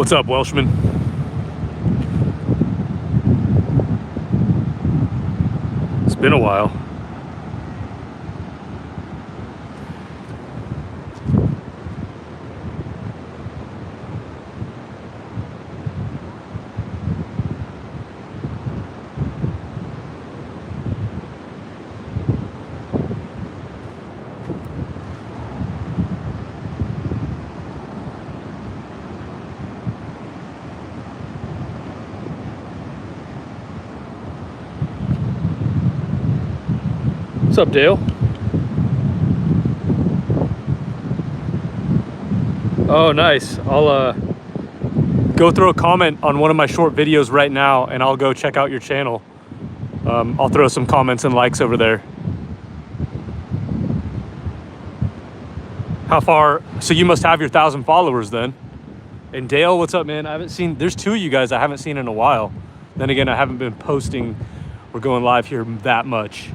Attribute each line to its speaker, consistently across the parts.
Speaker 1: What's up, Welshman? It's been a while. What's up, Dale? Oh, nice. I'll go throw a comment on one of my short videos right now, and I'll go check out your channel. I'll throw some comments and likes over there. How far? So you must have your 1,000 followers then. And Dale, what's up, man? I haven't seen, there's two of you guys I haven't seen in a while. Then again, I haven't been posting or going live here that much.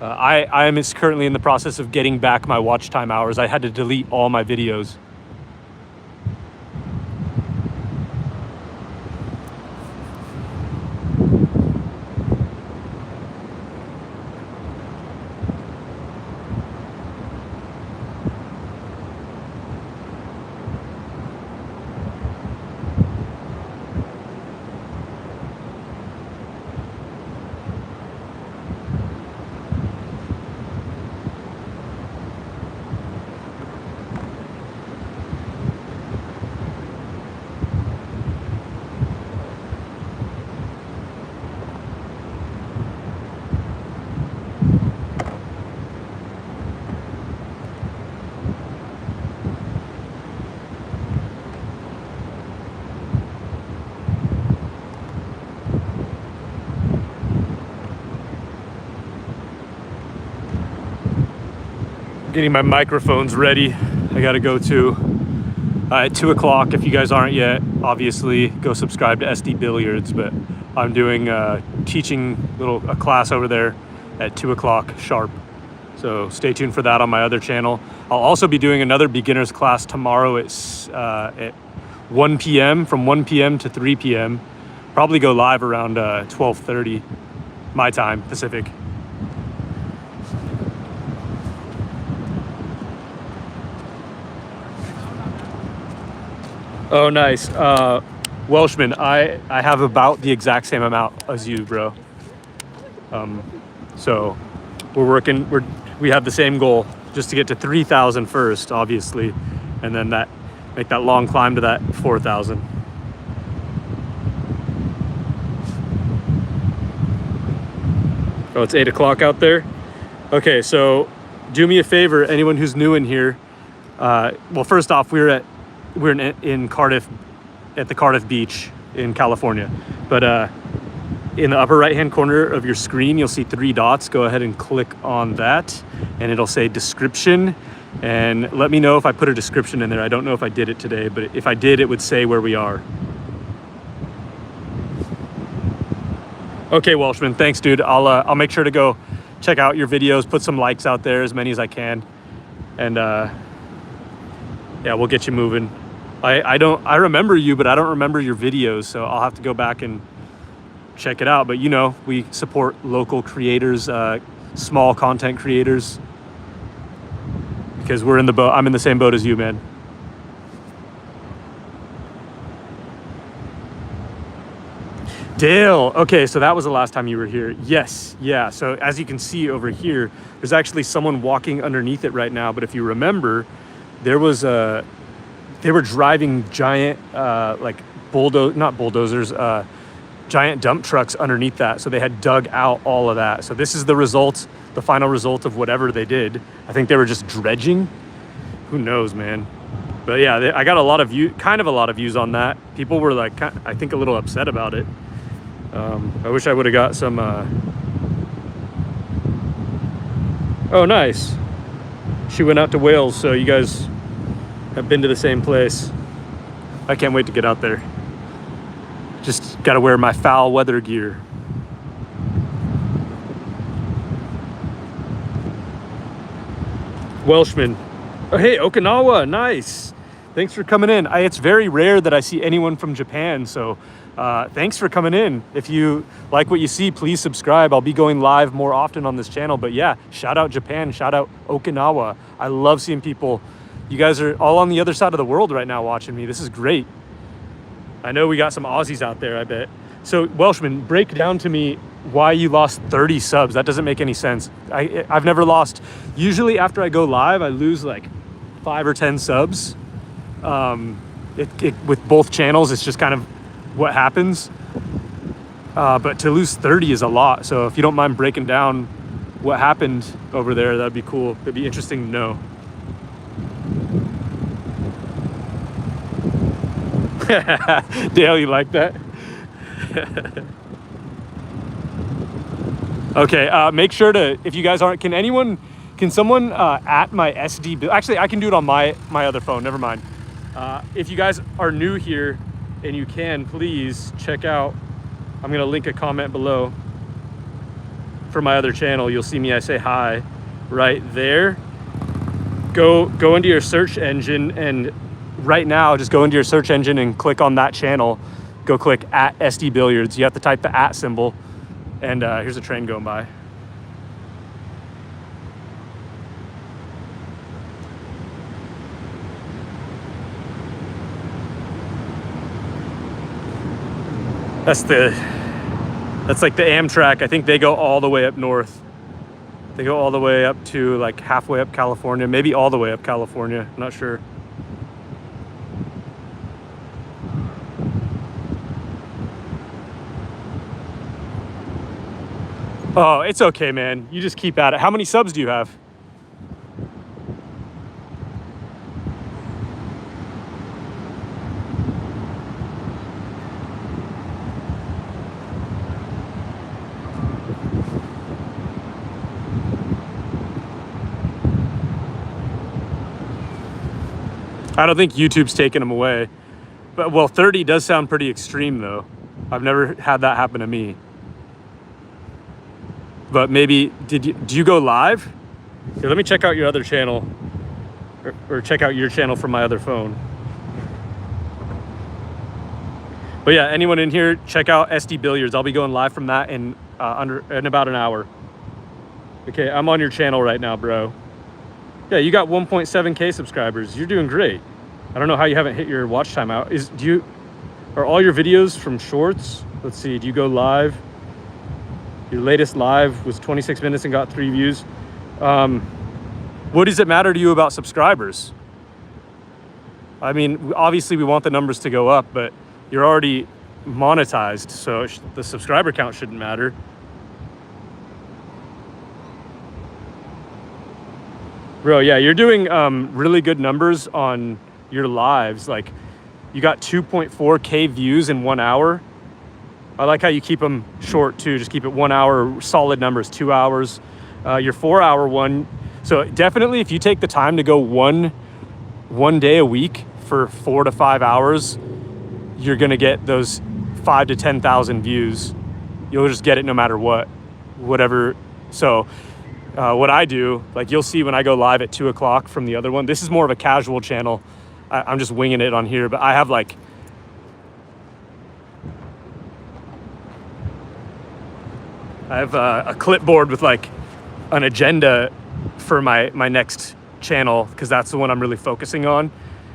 Speaker 1: I am currently in the process of getting back my watch time hours. I had to delete all my videos. Getting my microphones ready. I gotta go to at 2 o'clock. If you guys aren't yet, obviously go subscribe to SD Billiards, but I'm doing teaching a class over there at 2 o'clock sharp. So stay tuned for that on my other channel. I'll also be doing another beginners class tomorrow at 1 p.m. from 1 p.m. to 3 p.m. Probably go live around 12:30 my time, Pacific. Oh, nice. Welshman, I have about the exact same amount as you, bro. So we have the same goal, just to get to 3,000 first, obviously, and then make that long climb to that 4,000. Oh, it's 8 o'clock out there. Okay, so do me a favor, anyone who's new in here. Well, first off, we're in Cardiff, at the Cardiff Beach in California. But in the upper right-hand corner of your screen, you'll see 3 dots. Go ahead and click on that, and it'll say description. And let me know if I put a description in there. I don't know if I did it today, but if I did, it would say where we are. Okay, Welshman, thanks, dude. I'll make sure to go check out your videos, put some likes out there, as many as I can, and yeah, we'll get you moving. I remember you, but I don't remember your videos, so I'll have to go back and check it out. But you know, we support local creators, small content creators, because we're in the boat. I'm in the same boat as you, man. Dale, okay, so that was the last time you were here. Yes, yeah, so as you can see over here, there's actually someone walking underneath it right now. But if you remember, there was they were driving giant, like not bulldozers, giant dump trucks underneath that. So they had dug out all of that. So this is the result, the final result of whatever they did. I think they were just dredging. Who knows, man? But yeah, I got a lot of views on that. People were like, I think, a little upset about it. I wish I would have got some. Oh, nice. She went out to Wales, so you guys have been to the same place. I can't wait to get out there. Just got to wear my foul weather gear. Welshman. Oh, hey, Okinawa, nice. Thanks for coming in. It's very rare that I see anyone from Japan, so thanks for coming in. If you like what you see, please subscribe. I'll be going live more often on this channel. But yeah, shout out Japan, shout out Okinawa. I love seeing people. You guys are all on the other side of the world right now watching me. This is great. I know we got some Aussies out there, I bet. So Welshman, break down to me why you lost 30 subs. That doesn't make any sense. I've never lost. Usually after I go live, I lose like 5 or 10 subs. With both channels, it's just kind of what happens. But to lose 30 is a lot. So if you don't mind breaking down what happened over there, that'd be cool. It'd be interesting to know. Dale, you like that? Okay, make sure to, if you guys aren't, can someone at my SD bill? Actually, I can do it on my other phone, never mind. If you guys are new here and you can, please check out, I'm gonna link a comment below for my other channel. You'll see me, I say hi right there. Go into your search engine, and right now, just go into your search engine and click on that channel. Go click at SD Billiards. You have to type the at symbol, and here's a train going by. That's like the Amtrak. I think they go all the way up north. They go all the way up to like halfway up California, maybe all the way up California, I'm not sure. Oh, it's okay, man. You just keep at it. How many subs do you have? I don't think YouTube's taking them away. But, well, 30 does sound pretty extreme, though. I've never had that happen to me. But maybe, do you go live? Here, let me check out your other channel. Or check out your channel from my other phone. But yeah, anyone in here, check out SD Billiards. I'll be going live from that in about an hour. Okay, I'm on your channel right now, bro. Yeah, you got 1.7K subscribers. You're doing great. I don't know how you haven't hit your watch time out. Are all your videos from shorts? Let's see, do you go live? Your latest live was 26 minutes and got 3 views. What does it matter to you about subscribers? I mean, obviously we want the numbers to go up, but you're already monetized, so the subscriber count shouldn't matter. Bro, yeah, you're doing really good numbers on your lives. Like, you got 2.4K views in 1 hour. I like how you keep them short too. Just keep it 1 hour, solid numbers, 2 hours. Your 4 hour one. So definitely if you take the time to go one day a week for 4 to 5 hours, you're gonna get those 5 to 10,000 views. You'll just get it no matter whatever. So what I do, like you'll see when I go live at 2 o'clock from the other one, this is more of a casual channel. I'm just winging it on here, but I have like, a clipboard with like an agenda for my next channel, because that's the one I'm really focusing on.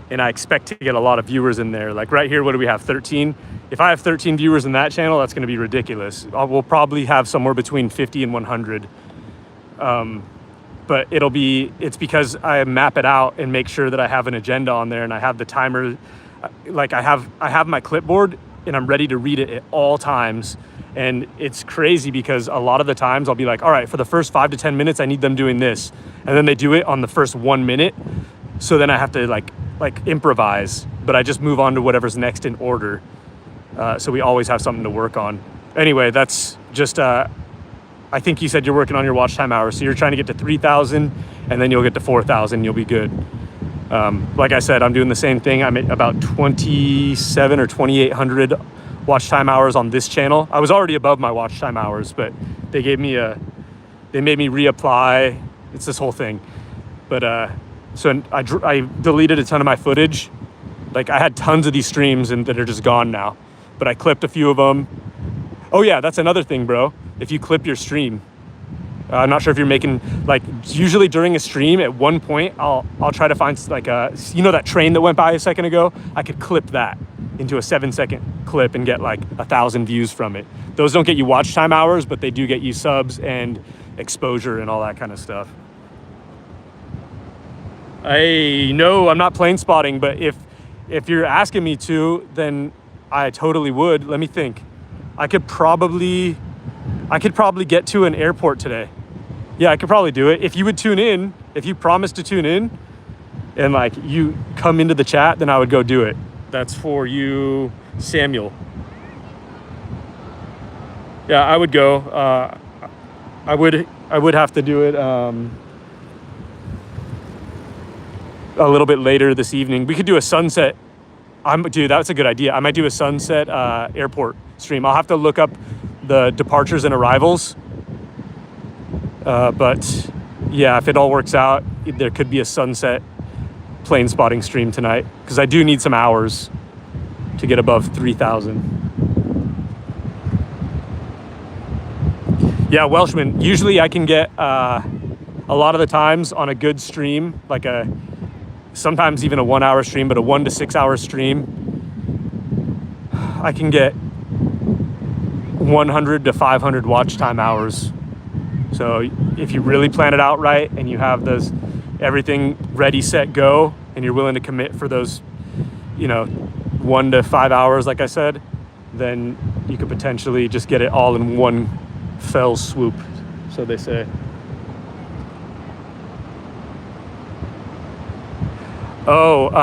Speaker 1: And I expect to get a lot of viewers in there. Like right here, what do we have, 13? If I have 13 viewers in that channel, that's gonna be ridiculous. We'll probably have somewhere between 50 and 100. But it's because I map it out and make sure that I have an agenda on there, and I have the timer. Like I have my clipboard and I'm ready to read it at all times. And it's crazy because a lot of the times I'll be like, all right, for the first 5 to 10 minutes, I need them doing this. And then they do it on the first 1 minute. So then I have to like improvise, but I just move on to whatever's next in order. So we always have something to work on. Anyway, that's just, I think you said you're working on your watch time hours. So you're trying to get to 3,000 and then you'll get to 4,000. You'll be good. Like I said, I'm doing the same thing. I'm at about 27 or 2,800 watch time hours on this channel. I was already above my watch time hours, but they made me reapply. It's this whole thing. But so I deleted a ton of my footage Like I had tons of these streams and that are just gone now, but I clipped a few of them. Oh yeah, that's another thing, bro. If you clip your stream, I'm not sure if you're making, like, usually during a stream at one point, I'll try to find like that train that went by a second ago. I could clip that into a 7-second clip and get like 1,000 views from it. Those don't get you watch time hours, but they do get you subs and exposure and all that kind of stuff. No, I'm not plane spotting, but if you're asking me to, then I totally would. Let me think. I could probably get to an airport today. Yeah, I could probably do it. If you would tune in, if you promise to tune in and like you come into the chat, then I would go do it. That's for you, Samuel. Yeah, I would go. I would have to do it a little bit later this evening. We could do a sunset. Dude, that's a good idea. I might do a sunset airport stream. I'll have to look up the departures and arrivals. But yeah, if it all works out, there could be a sunset plane spotting stream tonight because I do need some hours to get above 3,000. Yeah, Welshman, usually I can get a lot of the times on a good stream, like sometimes even a 1 hour stream, but a 1 to 6 hour stream, I can get 100 to 500 watch time hours. So if you really plan it out right and you have everything ready, set, go, and you're willing to commit for those, 1 to 5 hours, like I said, then you could potentially just get it all in one fell swoop, so they say.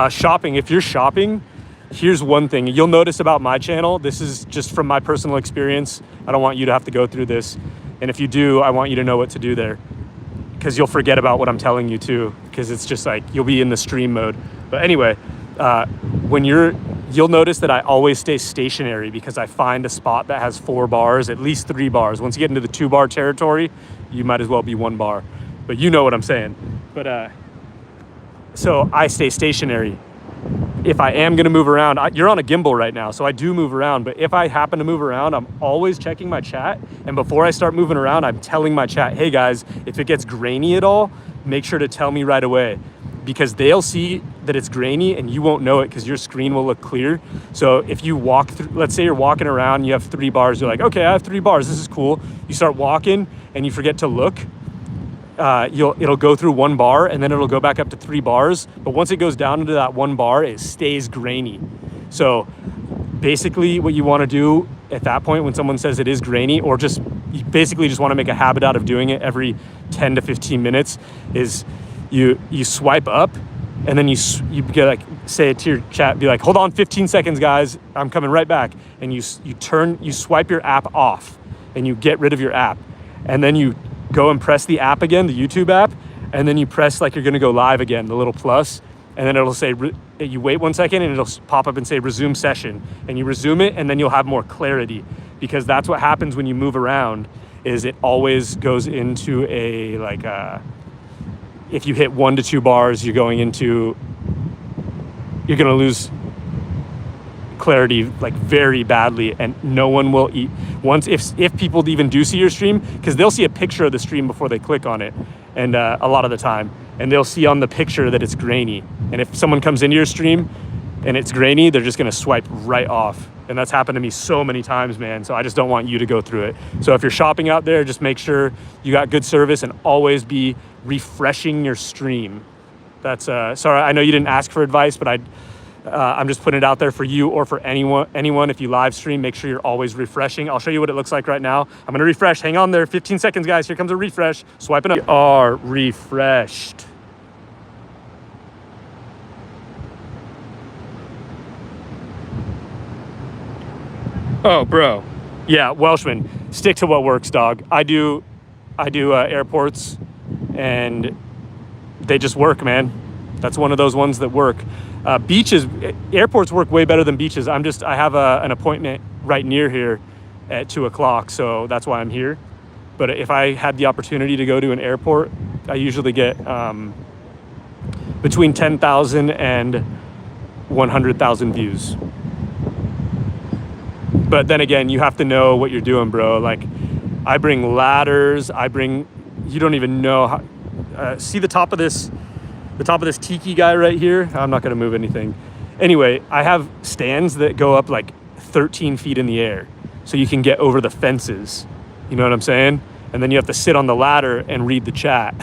Speaker 1: Shopping. If you're shopping, here's one thing you'll notice about my channel. This is just from my personal experience. I don't want you to have to go through this. And if you do, I want you to know what to do there, because you'll forget about what I'm telling you too, because it's just like you'll be in the stream mode. But anyway, you'll notice that I always stay stationary because I find a spot that has 4 bars, at least 3 bars. Once you get into the 2 bar territory, you might as well be 1 bar. But you know what I'm saying. But so I stay stationary. If I am going to move around, you're on a gimbal right now, so I do move around. But if I happen to move around, I'm always checking my chat. And before I start moving around, I'm telling my chat, hey guys, if it gets grainy at all, make sure to tell me right away, because they'll see that it's grainy and you won't know it because your screen will look clear. So if you walk through, let's say you're walking around, you have 3 bars, you're like, okay, I have 3 bars, this is cool. You start walking and you forget to look. It'll go through 1 bar and then it'll go back up to 3 bars. But once it goes down into that 1 bar, it stays grainy. So basically what you want to do at that point when someone says it is grainy, or you basically just want to make a habit out of doing it every 10 to 15 minutes, is you swipe up and then you get, like, say it to your chat, be like, hold on 15 seconds guys, I'm coming right back. And you swipe your app off and you get rid of your app. And then you go and press the app again, the YouTube app, and then you press like you're gonna go live again, the little plus, and then it'll say, you wait 1 second and it'll pop up and say resume session, and you resume it, and then you'll have more clarity, because that's what happens when you move around, is it always goes into a, like, if you hit 1 to 2 bars, you're gonna lose clarity like very badly, and no one will eat once if people even do see your stream, because they'll see a picture of the stream before they click on it, and a lot of the time, and they'll see on the picture that it's grainy, and if someone comes into your stream and it's grainy, they're just going to swipe right off. And that's happened to me so many times, man. So I just don't want you to go through it. So if you're shopping out there, just make sure you got good service and always be refreshing your stream. That's sorry, I know you didn't ask for advice, but I'm just putting it out there for you, or for anyone. If you live stream, make sure you're always refreshing. I'll show you what it looks like right now. I'm gonna refresh. Hang on there, 15 seconds, guys. Here comes a refresh. Swipe it up. We are refreshed. Oh, bro. Yeah, Welshman, stick to what works, dog. I do airports, and they just work, man. That's one of those ones that work. Beaches, airports work way better than beaches. I have an appointment right near here at 2 o'clock, so that's why I'm here. But if I had the opportunity to go to an airport, I usually get between 10,000 and 100,000 views. But then again, you have to know what you're doing, bro. Like, I bring ladders. You don't even know how. See the top of this tiki guy right here? I'm not gonna move anything. Anyway, I have stands that go up like 13 feet in the air, so you can get over the fences. You know what I'm saying? And then you have to sit on the ladder and read the chat,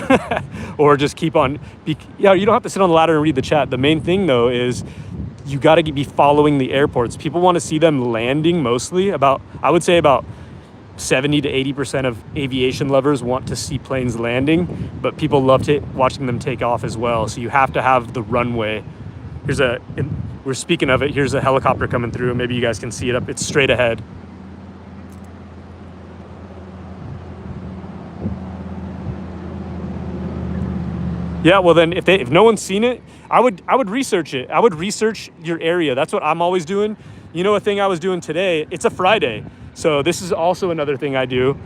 Speaker 1: or just keep on. Yeah, you don't have to sit on the ladder and read the chat. The main thing though is you got to be following the airports. People want to see them landing mostly. I would say about 70 to 80% of aviation lovers want to see planes landing, but people love watching them take off as well. So you have to have the runway. We're speaking of it. Here's a helicopter coming through. Maybe you guys can see it up. It's straight ahead. Yeah, well then, if no one's seen it, I would research it. I would research your area. That's what I'm always doing. You know, a thing I was doing today, it's a Friday. So this is also another thing I do.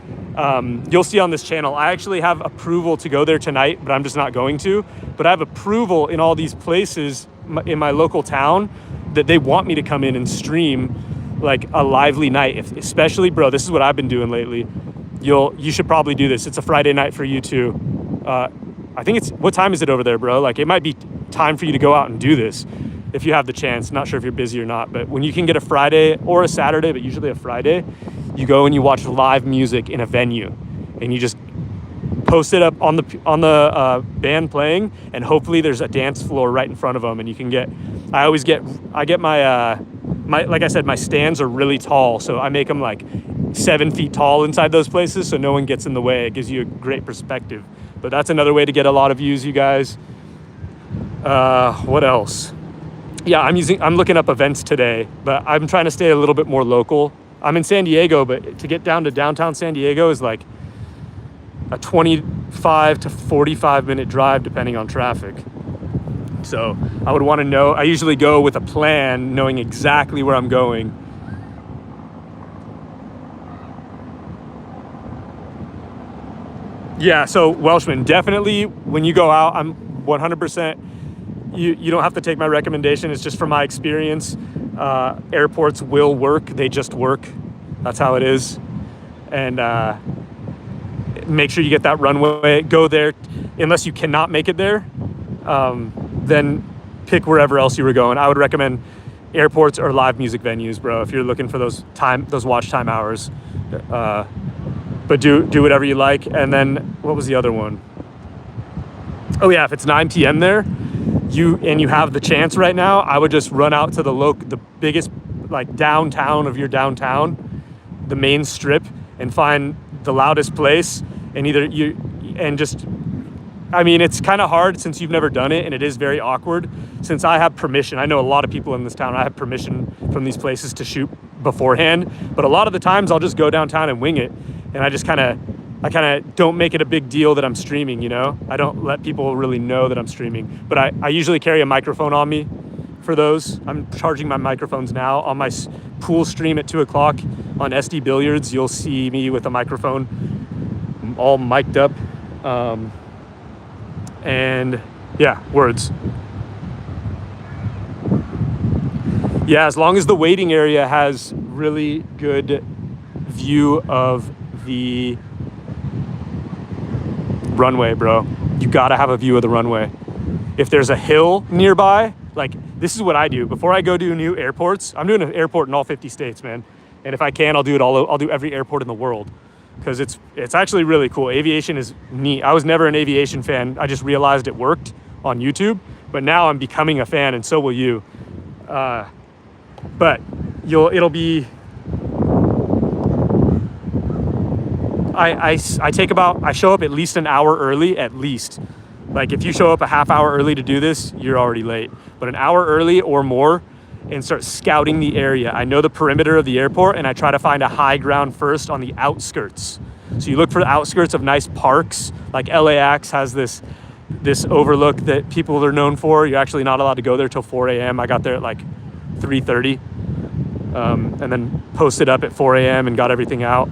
Speaker 1: You'll see on this channel, I actually have approval to go there tonight, but I'm just not going to. But I have approval in all these places in my local town that they want me to come in and stream like a lively night. Especially, bro, this is what I've been doing lately. You should probably do this. It's a Friday night for you too. I think what time is it over there, bro? Like, it might be time for you to go out and do this if you have the chance. Not sure if you're busy or not, but when you can get a Friday or a Saturday, but usually a Friday, you go and you watch live music in a venue, and you just post it up on the band playing, and hopefully there's a dance floor right in front of them, and you can get. I get my like I said, my stands are really tall, so I make them like 7 feet tall inside those places, so no one gets in the way. It gives you a great perspective. But that's another way to get a lot of views, you guys. What else? Yeah, I'm looking up events today, but I'm trying to stay a little bit more local. I'm in San Diego, but to get down to downtown San Diego is like a 25 to 45 minute drive, depending on traffic. So I would want to know. I usually go with a plan, knowing exactly where I'm going. Yeah, so Welshman, definitely when you go out, I'm 100%, you don't have to take my recommendation. It's just from my experience. Airports will work. They just work. That's how it is. And make sure you get that runway. Go there. Unless you cannot make it there, then pick wherever else you were going. I would recommend airports or live music venues, bro, if you're looking for those watch time hours. But do whatever you like. And then what was the other one? Oh yeah, if it's 9 p.m. there, you have the chance right now, I would just run out to the biggest like downtown of your downtown, the main strip, and find the loudest place, and I mean, it's kind of hard since you've never done it, and it is very awkward. Since I have permission, I know a lot of people in this town, I have permission from these places to shoot beforehand, but a lot of the times I'll just go downtown and wing it, and I kind of don't make it a big deal that I'm streaming, you know? I don't let people really know that I'm streaming, but I usually carry a microphone on me for those. I'm charging my microphones now. On my pool stream at 2 o'clock on SD Billiards, you'll see me with a microphone all mic'd up. And yeah, words. Yeah, as long as the waiting area has really good view of the runway, bro. You gotta have a view of the runway. If there's a hill nearby, like this is what I do. Before I go do new airports, I'm doing an airport in all 50 states, man. And if I can, I'll do every airport in the world. Because it's actually really cool. Aviation is neat. I was never an aviation fan. I just realized it worked on YouTube, but now I'm becoming a fan, and so will you. But it'll be. I show up at least an hour early, at least. Like if you show up a half hour early to do this, you're already late. But an hour early or more, and start scouting the area. I know the perimeter of the airport, and I try to find a high ground first on the outskirts. So you look for the outskirts of nice parks, like LAX has this overlook that people are known for. You're actually not allowed to go there till 4 a.m. I got there at like 3:30, and then posted up at 4 a.m. and got everything out.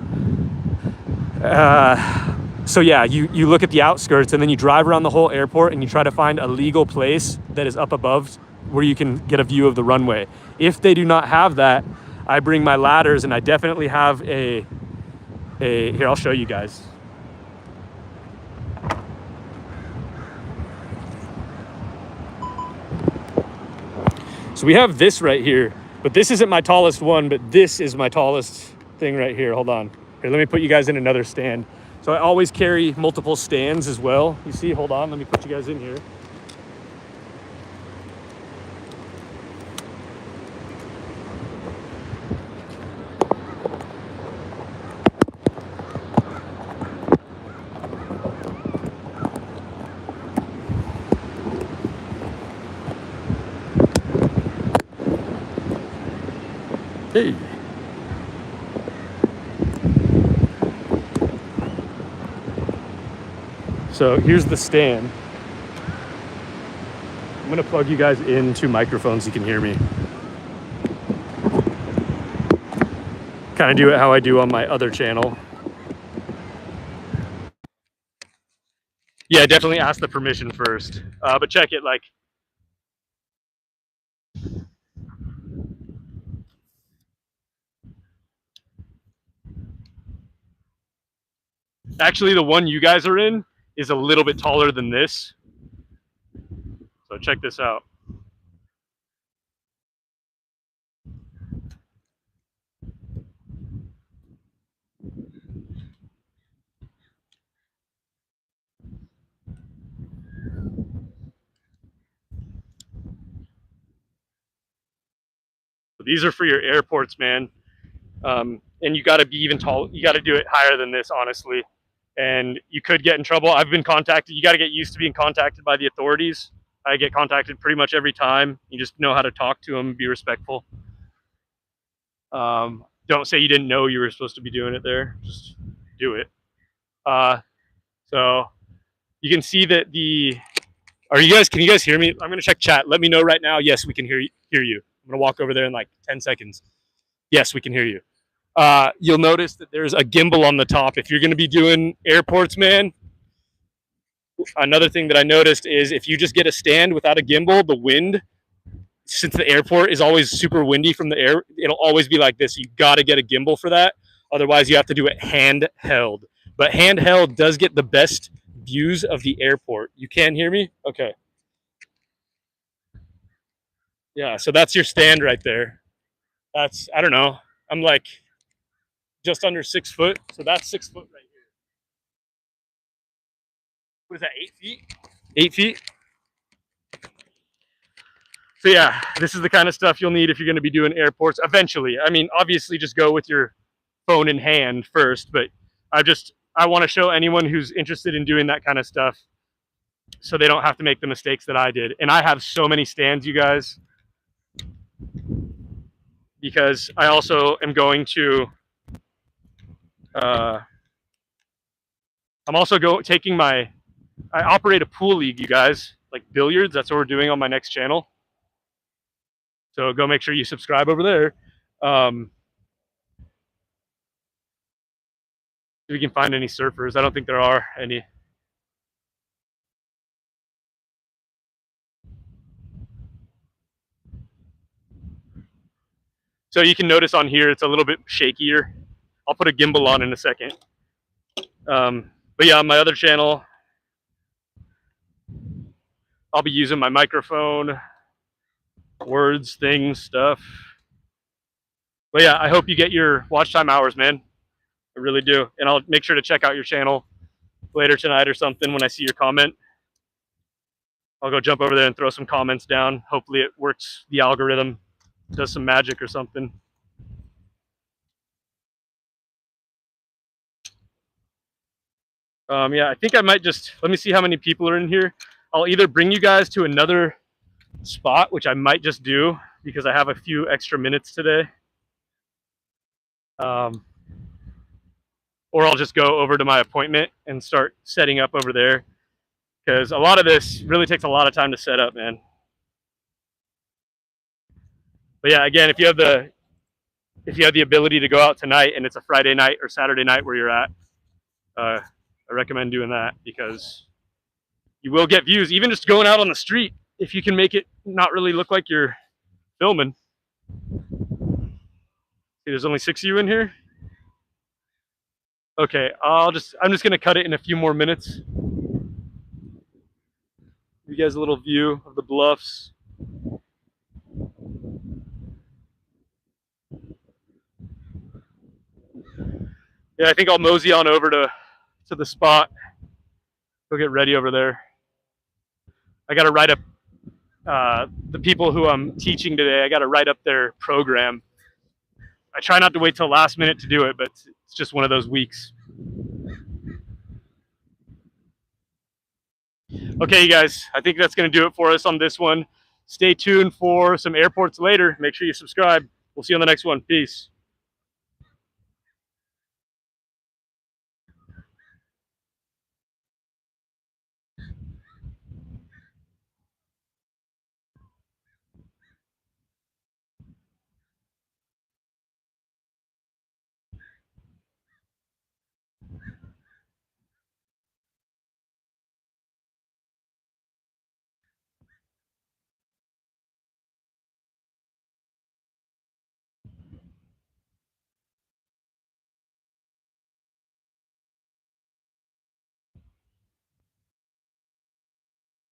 Speaker 1: So yeah, you look at the outskirts, and then you drive around the whole airport, and you try to find a legal place that is up above where you can get a view of the runway. If they do not have that, I bring my ladders, and I definitely have a here, I'll show you guys. So we have this right here, but this isn't my tallest one, but this is my tallest thing right here. Hold on. Here, let me put you guys in another stand. So I always carry multiple stands as well. You see, hold on, let me put you guys in here. Hey. So here's the stand. I'm gonna plug you guys in 2 microphones so you can hear me. Kind of do it how I do on my other channel. Yeah, definitely ask the permission first. But check it, like, actually the one you guys are in is a little bit taller than this. So check this out. So these are for your airports, man. And you got to be even tall. You got to do it higher than this, honestly. And you could get in trouble. I've been contacted. You got to get used to being contacted by the authorities. I get contacted pretty much every time. You just know how to talk to them, be respectful. Don't say you didn't know you were supposed to be doing it there. Just do it. So you can see that can you guys hear me? I'm going to check chat. Let me know right now. Yes, we can hear you. I'm going to walk over there in like 10 seconds. Yes, we can hear you. You'll notice that there's a gimbal on the top. If you're going to be doing airports, man, another thing that I noticed is if you just get a stand without a gimbal, the wind, since the airport is always super windy from the air, it'll always be like this. You got to get a gimbal for that. Otherwise, you have to do it handheld. But handheld does get the best views of the airport. You can hear me? Okay. Yeah, so that's your stand right there. That's, I don't know. I'm like just under 6 foot. So that's 6 foot right here. What is that, 8 feet? 8 feet? So yeah, this is the kind of stuff you'll need if you're going to be doing airports eventually. I mean, obviously just go with your phone in hand first, but I want to show anyone who's interested in doing that kind of stuff so they don't have to make the mistakes that I did. And I have so many stands, you guys, because I also am going to I'm also I operate a pool league, you guys, like billiards. That's what we're doing on my next channel. So go make sure you subscribe over there. If we can find any surfers. I don't think there are any. So you can notice on here, it's a little bit shakier. I'll put a gimbal on in a second. But yeah, on my other channel, I'll be using my microphone, words, things, stuff. But yeah, I hope you get your watch time hours, man. I really do. And I'll make sure to check out your channel later tonight or something when I see your comment. I'll go jump over there and throw some comments down. Hopefully it works, the algorithm does some magic or something. Yeah, I think I might just, let me see how many people are in here. I'll either bring you guys to another spot, which I might just do because I have a few extra minutes today. Or I'll just go over to my appointment and start setting up over there, because a lot of this really takes a lot of time to set up, man. But yeah, again, if you have the ability to go out tonight and it's a Friday night or Saturday night where you're at, I recommend doing that because you will get views, even just going out on the street. if you can make it not really look like you're filming. See, there's only 6 of you in here. Okay, I'm just gonna cut it in a few more minutes. Give you guys a little view of the bluffs. Yeah, I think I'll mosey on over to the spot. Go get ready over there. I got to write up the people who I'm teaching today. I got to write up their program. I try not to wait till last minute to do it, but it's just one of those weeks. Okay, you guys, I think that's going to do it for us on this one. Stay tuned for some airports later. Make sure you subscribe. We'll see you on the next one. Peace.